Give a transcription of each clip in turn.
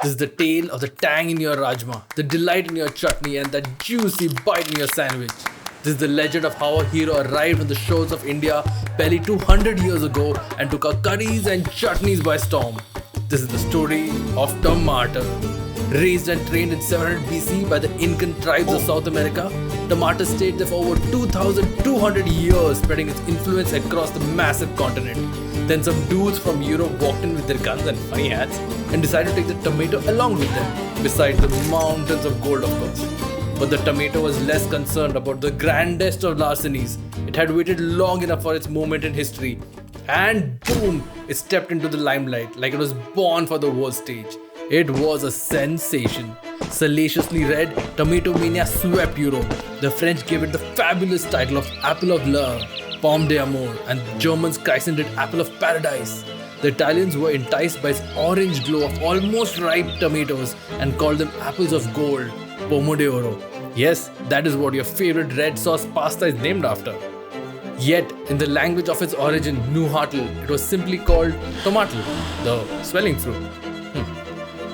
This is the tale of the tang in your rajma, the delight in your chutney, and that juicy bite in your sandwich. This is the legend of how a hero arrived on the shores of India barely 200 years ago and took our curries and chutneys by storm. This is the story of Tamater. Raised and trained in 700 BC by the Incan tribes of South America, Tamater stayed there for over 2,200 years, spreading its influence across the massive continent. Then some dudes from Europe walked in with their guns and funny hats and decided to take the tomato along with them, beside the mountains of gold, of course. But the tomato was less concerned about the grandest of larcenies. It had waited long enough for its moment in history. And boom, it stepped into the limelight like it was born for the world stage. It was a sensation. Salaciously red, tomato mania swept Europe. The French gave it the fabulous title of Apple of Love, Pomme d'Amour, and the Germans christened it Apple of Paradise. The Italians were enticed by its orange glow of almost ripe tomatoes and called them apples of gold, Pomo d'Oro. Yes, that is what your favorite red sauce pasta is named after. Yet, in the language of its origin, Nuhatl, it was simply called tomatl, the swelling fruit.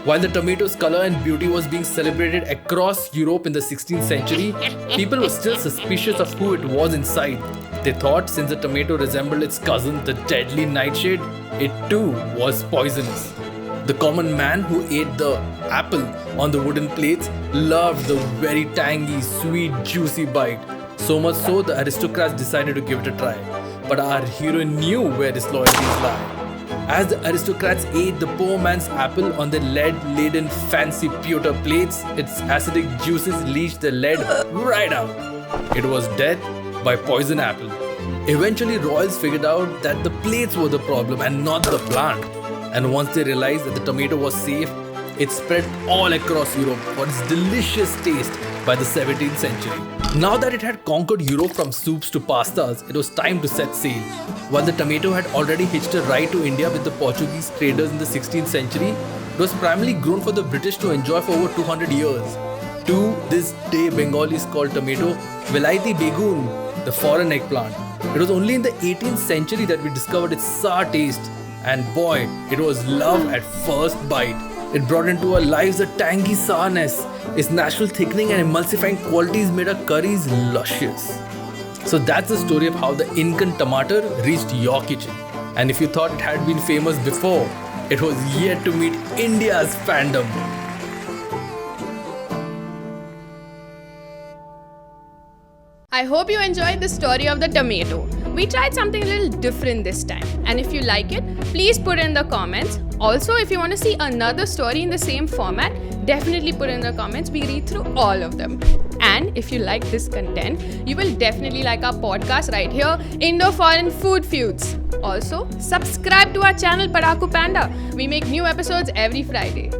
While the tomato's color and beauty was being celebrated across Europe in the 16th century, people were still suspicious of who it was inside. They thought since the tomato resembled its cousin, the deadly nightshade, it too was poisonous. The common man who ate the apple on the wooden plates loved the very tangy, sweet, juicy bite. So much so, the aristocrats decided to give it a try. But our hero knew where his loyalties lie. As the aristocrats ate the poor man's apple on their lead-laden fancy pewter plates, its acidic juices leached the lead right out. It was death by poison apple. Eventually, royals figured out that the plates were the problem and not the plant. And once they realized that the tomato was safe, it spread all across Europe for its delicious taste by the 17th century. Now that it had conquered Europe from soups to pastas, it was time to set sail. While the tomato had already hitched a ride to India with the Portuguese traders in the 16th century, it was primarily grown for the British to enjoy for over 200 years. To this day, Bengalis call tomato Vilaiti Begun, the foreign eggplant. It was only in the 18th century that we discovered its sour taste. And boy, it was love at first bite. It brought into our lives a tangy sourness. Its natural thickening and emulsifying qualities made our curries luscious. So that's the story of how the Incan Tamater reached your kitchen. And if you thought it had been famous before, it was yet to meet India's fandom. I hope you enjoyed the story of the tomato. We tried something a little different this time. And if you like it, please put it in the comments. Also, if you want to see another story in the same format, definitely put it in the comments. We read through all of them. And if you like this content, you will definitely like our podcast right here, Indo-Foreign Food Feuds. Also, subscribe to our channel Padhaku Panda. We make new episodes every Friday.